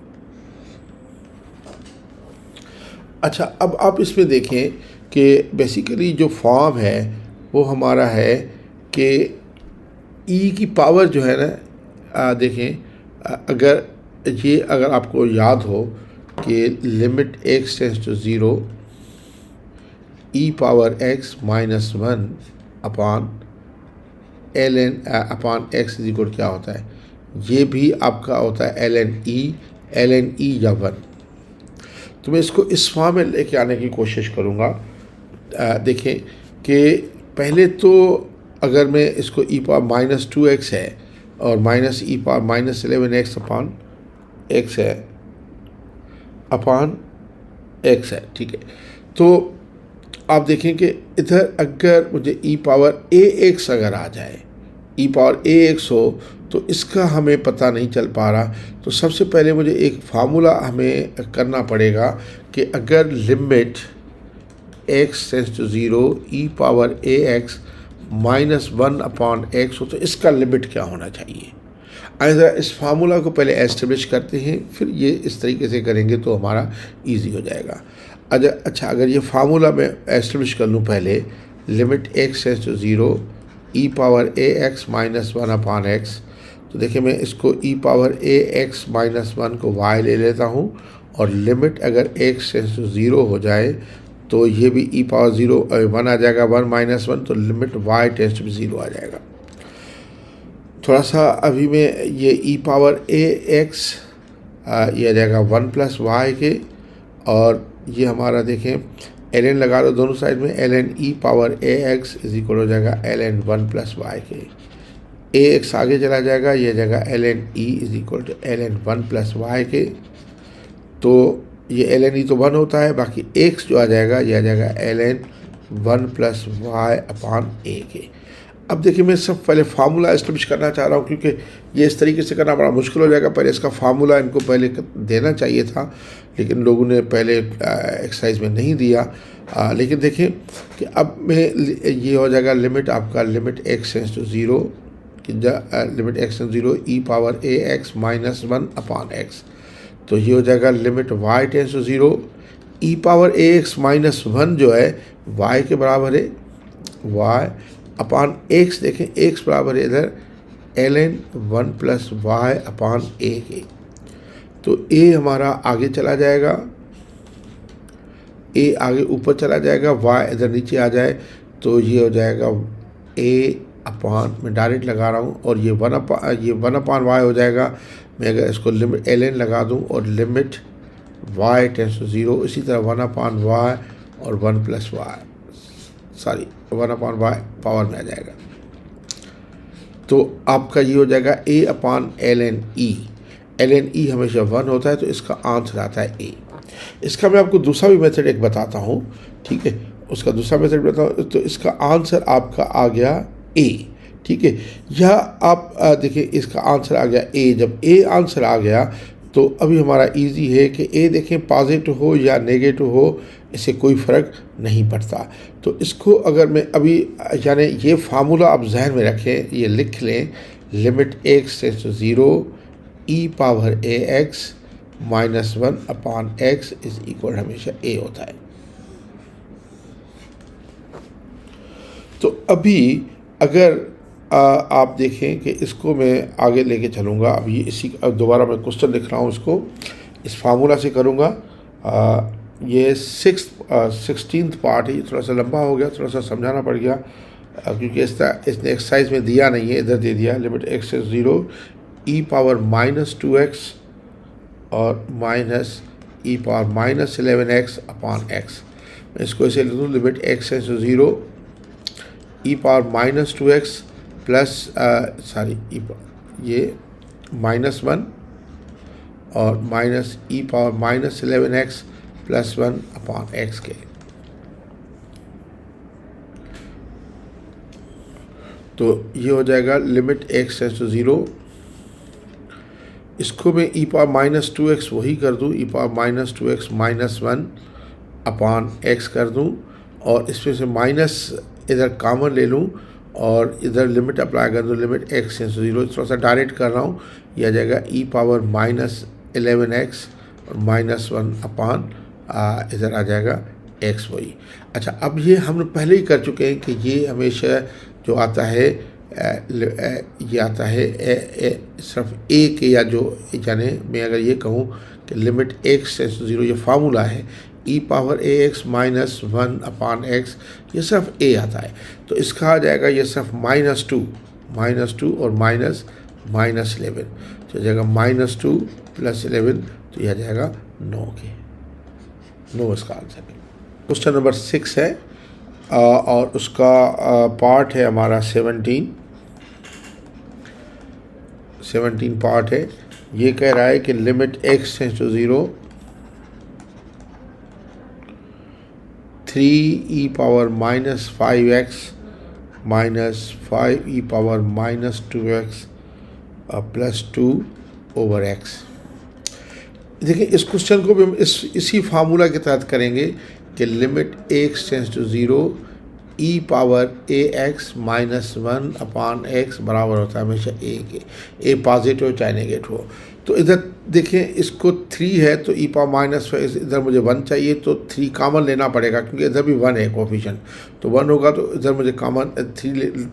अच्छा, अब आप इसमें देखें कि बेसिकली जो फॉर्म है वो हमारा है कि e की पावर जो है ना, देखें अगर आपको याद हो कि limit x tends to 0 e power x minus 1 upon ln upon x is equal क्या होता है, ये भी आपका होता है ln e या 1। तो मैं इसको इस फॉर्म में लेके आने की कोशिश करूँगा। देखें कि पहले तो अगर मैं इसको e पावर माइनस 2x है और minus e power minus 11x upon x है अपॉन x है, ठीक है। तो आप देखें कि इधर अगर मुझे e पावर ax अगर आ जाए, e पावर ax हो, तो इसका हमें पता नहीं चल पा रहा। तो सबसे पहले मुझे एक फार्मूला हमें करना पड़ेगा कि अगर limit x tends to 0 e power ax minus 1 upon x हो तो इसका लिमिट क्या होना चाहिए। ज़रा इस फार्मूला को पहले एस्टेब्लिश करते हैं, फिर ये इस तरीके से करेंगे तो हमारा इजी हो जाएगा। अच्छा, अगर ये फार्मूला मैं एस्टेब्लिश कर लूँ पहले, limit x tends to 0 e power ax minus 1 upon x, तो देखिए मैं इसको e पावर ax माइनस 1 को y ले लेता हूँ और लिमिट अगर x टेंड्स टू 0 हो जाए तो ये भी e पावर 1 आ जाएगा, 1 माइनस 1, तो लिमिट y टेंड्स टू 0 आ जाएगा। थोड़ा सा अभी में ये e पावर ax ये आ जाएगा 1 प्लस y के, और ये हमारा देखें ln लगा दो दोनों साइड में, ln e power ax is equal हो जाएगा ln 1 प्लस y के। ax आगे चला जाएगा, ये जाएगा ln e is equal to ln 1 plus y के। तो ये ln e तो 1 होता है, बाकी x जो आ जाएगा ये आ जाएगा ln 1 plus y upon a के। अब देखिए मैं सब पहले फार्मूला एस्टेब्लिश करना चाह रहा हूँ, क्योंकि ये इस तरीके से करना बड़ा मुश्किल हो जाएगा। पहले इसका फार्मूला इनको पहले देना चाहिए था, लेकिन लोगों ने पहले एक्सरसाइज में नहीं दिया। लेकिन देखें कि अब मैं ये हो जाएगा लिमिट आपका limit x tends to 0 limit x tends to 0 e power ax minus 1 upon x, तो ये हो जाएगा limit y tends to 0 e power ax minus 1 जो है y के बराबर है, y अपॉन x, देखें x बराबर है इधर ln 1 plus y upon a के। तो a हमारा आगे चला जाएगा, a आगे ऊपर चला जाएगा, y इधर नीचे आ जाए, तो ये हो जाएगा a अपॉन, मैं डायरेक्ट लगा रहा हूँ, और ये 1 अपॉन y हो जाएगा। मैं अगर इसको लिमिट ln लगा दूँ और लिमिट y टेंड्स टू 0, इसी तरह 1 अपॉन y और 1 plus y 1 upon y power में आ जाएगा। तो आपका ये हो जाएगा a अपॉन ln e हमेशा 1 होता है, तो इसका आंसर आता है a। इसका मैं आपको दूसरा भी मेथड एक बताता हूँ, ठीक है, उसका दूसरा मेथड बताऊँ। तो इसका आंसर आपका आ गया a, ठीक है। यह आप देखिए इसका आंसर आ गया a। जब a आंसर आ गया तो अभी हमारा इजी है कि a देखें पॉजिटिव हो या नेगेटिव हो, इससे कोई फ़र्क नहीं पड़ता। तो इसको अगर मैं अभी यानी ये फार्मूला आप जहन में रखें, ये लिख लें, limit x tends to 0 e power ax minus 1 upon x is equal हमेशा a होता है। तो अभी अगर आप देखें कि इसको मैं आगे लेके चलूँगा, अभी इसी दोबारा मैं क्वेश्चन लिख रहा हूँ, इसको इस फार्मूला से करूँगा। ये 16th पार्ट है, ये थोड़ा सा लंबा हो गया, थोड़ा सा समझाना पड़ गया, क्योंकि इसने एक्सरसाइज में दिया नहीं है, इधर दे दिया limit x tends to 0 e power minus 2x और minus e power minus 11x upon x। मैं इसको ऐसे लिख दूँ, limit x tends to 0 e power minus 2x plus ये माइनस 1 और minus e power minus 11x plus 1 upon x के। तो ये हो जाएगा लिमिट x टेंड्स टू 0। इसको मैं e पावर माइनस 2x वही कर दूँ, e power minus 2x minus 1 upon x कर दूँ, और इसमें से माइनस इधर कॉमन ले लूँ और इधर लिमिट अप्लाई कर दूँ, लिमिट x टेंड्स टू 0। थोड़ा सा डायरेक्ट कर रहा हूँ, यह आ जाएगा e पावर माइनस 11x और माइनस 1 अपॉन इधर आ जाएगा x वही। अच्छा, अब ये हम लोग पहले ही कर चुके हैं कि ये हमेशा जो आता है ये आता है सिर्फ a के, या जो यानी मैं अगर ये कहूँ कि लिमिट x टेंड्स टू 0, ये फार्मूला है e power ax minus 1 upon x, ये सिर्फ a आता है। तो इसका आ जाएगा ये सिर्फ -2 और माइनस 11, तो जाएगा -2 प्लस 11, तो यह आ जाएगा 9 इसका आंसर है। क्वेश्चन नंबर 6 है और उसका पार्ट है हमारा 17 पार्ट है। ये कह रहा है कि limit x tends to 0 3e power minus 5x minus 5e power minus 2x plus 2 over x। देखिए, इस क्वेश्चन को भी हम इसी फार्मूला के तहत करेंगे कि limit x tends to 0 e power ax minus 1 upon x बराबर होता है हमेशा a के, a पॉजिटिव चाहे नेगेटिव हो। तो इधर देखें, इसको 3 है तो e पावर माइनस 5, इधर मुझे 1 चाहिए तो 3 कॉमन लेना पड़ेगा, क्योंकि इधर भी 1 है कोफिशिएंट, तो 1 होगा तो इधर मुझे कॉमन 3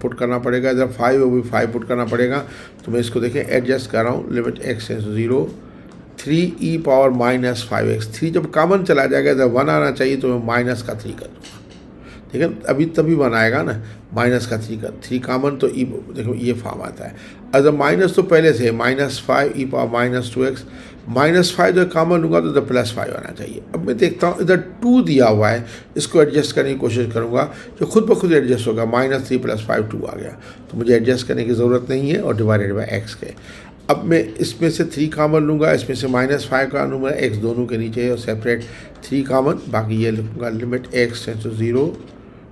पुट करना पड़ेगा, इधर 5 वो भी 5 पुट करना पड़ेगा। तो मैं इसको देखें एडजस्ट कर रहा हूँ, limit x tends to 0 3e power minus 5x, 3 जब कॉमन चला जाएगा इधर 1 आना चाहिए, तो मैं माइनस का 3 कर दूँगा। ठीक है, अभी तभी 1 आएगा ना, माइनस का 3 कॉमन, तो ई देखो ये फॉर्म आता है। अगर माइनस तो पहले से minus 5 e power minus 2x, minus 5 जब कॉमन लूँगा तो इधर प्लस 5 आना चाहिए। अब मैं देखता हूँ इधर 2 दिया हुआ है, इसको एडजस्ट करने की कोशिश करूँगा, जो खुद ब खुद एडजस्ट होगा, -3 + 5 2 आ गया, तो मुझे एडजस्ट करने की ज़रूरत नहीं है, और डिवाइडेड बाय x के। अब मैं इसमें से 3 कॉमन लूँगा, इसमें से -5 का लूँगा, x दोनों के नीचे है और सेपरेट 3 कॉमन, बाकी ये लिखूँगा लिमिट x टेंड्स टू 0,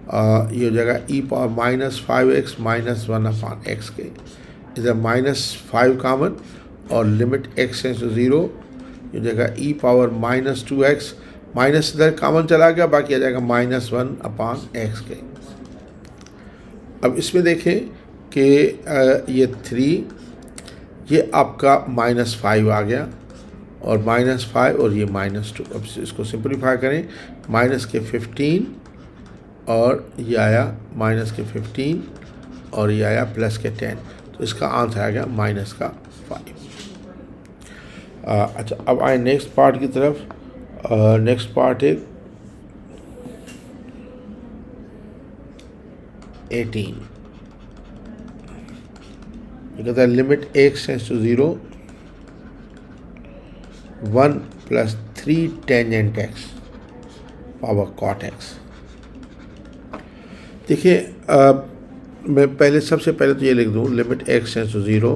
ये हो जाएगा e power minus 5x minus 1 upon x के, इधर -5 कॉमन और लिमिट x टेंड्स टू 0, ये हो जाएगा e power minus 2x, minus इधर कॉमन चला गया, बाकी आ जाएगा -1 अपॉन x के। अब इसमें देखें कि ये 3, ये आपका -5 आ गया और -5 और ये -2। अब इसको सिंपलीफाई करें, माइनस के 15 और ये आया माइनस के 15 और ये आया प्लस के 10, तो इसका आंसर आ गया माइनस का 5। अच्छा, अब आए नेक्स्ट पार्ट की तरफ। नेक्स्ट पार्ट है 18। ये कहता है limit x tends to 0 1 + 3 tangent x power cot x। देखिए, मैं सबसे पहले तो ये लिख दूँ, limit x tends to 0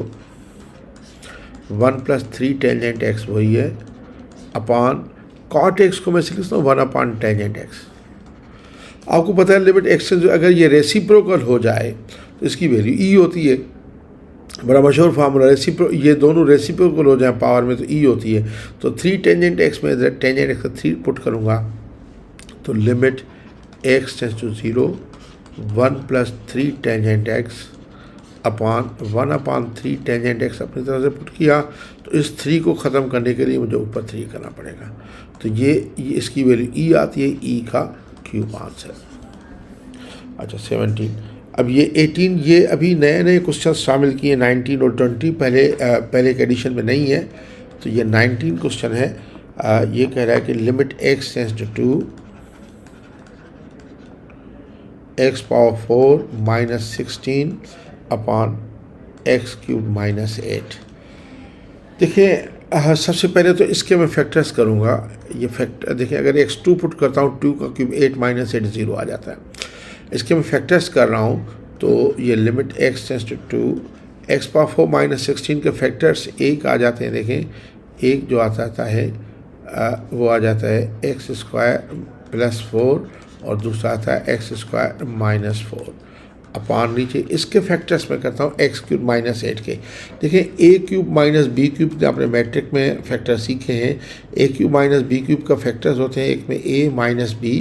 1 + 3 tangent x वही है, अपॉन cot x को मैं लिख सकता हूँ 1 अपॉन टेंजेंट x। आपको पता है लिमिट x टेंड्स, अगर ये रेसिप्रोकल हो जाए तो इसकी वैल्यू e होती है, बड़ा मशहूर फार्मूला। ये दोनों रेसिप्रोकल हो जाए पावर में तो e होती है। तो 3 टेंजेंट x में इधर टेंजेंट x का 3 पुट करूँगा, तो limit x tends to 0 1 + 3 tangent x upon 1 upon 3 tangent x अपनी तरह से पुट किया, तो इस 3 को ख़त्म करने के लिए मुझे ऊपर 3 करना पड़ेगा, तो ये इसकी वैल्यू e आती है, e का क्यूब आंसर। अच्छा, 17। अब ये 18, ये अभी नए क्वेश्चन शामिल किए 19 और 20, पहले के एडिशन में नहीं है, तो ये 19 क्वेश्चन है। ये कह रहा है कि limit x tends to 2 x power 4 minus 16 upon x³ minus 8। देखिए, सबसे पहले तो इसके मैं फैक्टर्स करूँगा। ये फैक्टर देखिए, अगर x2 पुट करता हूँ 2 का क्यूब 8 माइनस 8 0 आ जाता है। इसके मैं फैक्टर्स कर रहा हूँ, तो ये limit x tends to 2 x power 4 minus 16 के फैक्टर्स 1 आ जाते हैं। देखें, 1 जो आता है वो आ जाता है x² + 4 और दूसरा आता है x² - 4। अपान नीचे इसके फैक्टर्स में करता हूँ एक्स क्यूब माइनस 8 के। देखिए ए क्यूब माइनस बी क्यूब आपने मैट्रिक में फैक्टर सीखे हैं। ए क्यूब माइनस बी क्यूब का फैक्टर्स होते हैं, एक में ए माइनस बी,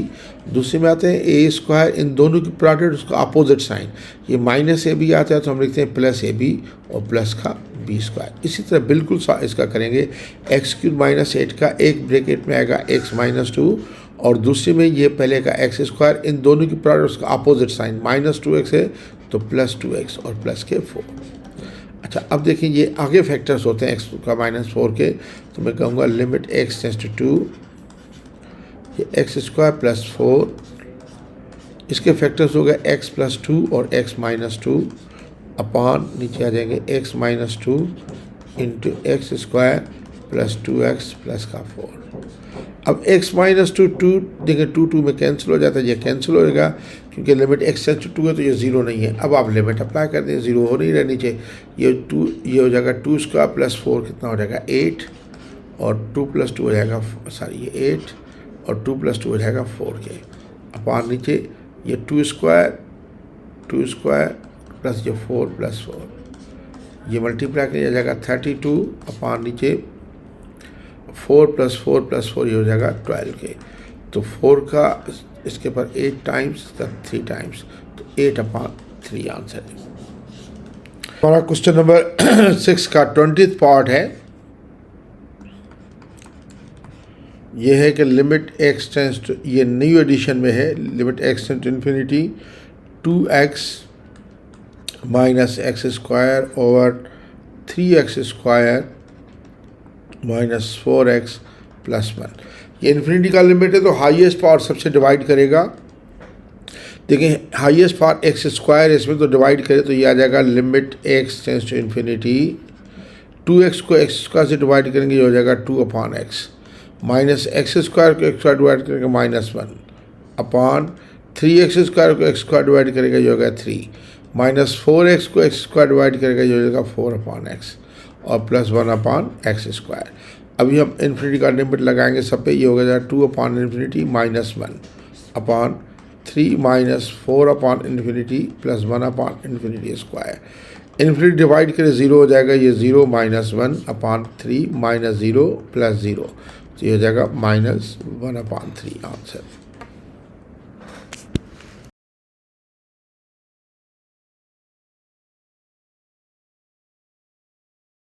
दूसरे में आते हैं ए स्क्वायर, इन दोनों की प्रोडक्ट उसका अपोजिट साइन, ये माइनस ए बी आता है तो हम लिखते हैं प्लस ए बी और प्लस का बी स्क्वायर। इसी तरह बिल्कुल इसका करेंगे, एक्स क्यूब माइनस 8 का एक ब्रैकेट में आएगा एक्स माइनस 2 और दूसरे में ये पहले का एक्स स्क्वायर, इन दोनों की प्रोडक्ट उसका अपोजिट साइन, माइनस 2x है तो प्लस 2x और प्लस के 4। अच्छा अब देखिए ये आगे फैक्टर्स होते हैं एक्स का माइनस 4 के, तो मैं कहूँगा लिमिट एक्स टेंस टू 2, ये एक्स स्क्वायर प्लस 4, इसके फैक्टर्स हो गए एक्स प्लस 2 और एक्स माइनस 2 अपान नीचे आ जाएंगे x minus 2 into x square plus 2x plus का 4। अब x माइनस 2 देखिए 2 में कैंसिल हो जाता है, ये कैंसिल हो जाएगा क्योंकि लिमिट x टेंस टू 2 है तो ये 0 नहीं है। अब आप लिमिट अप्लाई कर दें, 0 हो नहीं रहा नीचे, ये हो जाएगा 2 स्क्वायर प्लस 4 कितना हो जाएगा 8 और 2 प्लस 2 हो जाएगा ये 8 और 2 प्लस 2 हो जाएगा 4 के अपान नीचे ये 2 स्क्वायर प्लस ये 4 प्लस 4, ये मल्टीप्लाई किया जाएगा 32 अपान नीचे 4 प्लस 4 प्लस 4 ये हो जाएगा 12 के, तो 4 का इसके पर 8 टाइम्स तब 3 टाइम्स, तो 8 अपान 3 आंसर है हमारा। क्वेश्चन नंबर 6 का 20th पार्ट है, ये है कि लिमिट एक्स टेंस टू, ये न्यू एडिशन में है, limit x tends to infinity 2x minus x square over 3x square minus 4x plus 1, ये इन्फिनिटी का लिमिट है तो हाईएस्ट पावर सबसे डिवाइड करेगा। देखिए हाईएस्ट पावर एक्स स्क्वायर इसमें तो डिवाइड करे तो ये आ जाएगा limit x tends to infinity 2x को एक्स स्क्वायर से डिवाइड करेंगे ये हो जाएगा 2 अपान एक्स माइनस एक्स स्क्वायर को एक्स स्क्वायर डिवाइड करेंगे माइनस 1 अपान 3x स्क्वायर को एक्स स्क्वायर डिवाइड करेगा ये होगा 3 माइनस 4x को एक्स स्क्वायर डिवाइड करेगा ये हो जाएगा 4 अपान एक्स और प्लस 1 अपान एक्स स्क्वायर। अभी हम इन्फिनिटी का लिमिट लगाएंगे सब पे, ये हो गया 2 अपान इन्फिनिटी माइनस 1 अपान 3 माइनस 4 अपान इन्फिनिटी प्लस 1 अपान इन्फिनिटी स्क्वायर। इन्फिनिटी डिवाइड करे 0 हो जाएगा, ये 0 माइनस 1 अपान 3 माइनस 0 प्लस 0, तो ये हो जाएगा माइनस 1 अपान 3 आंसर।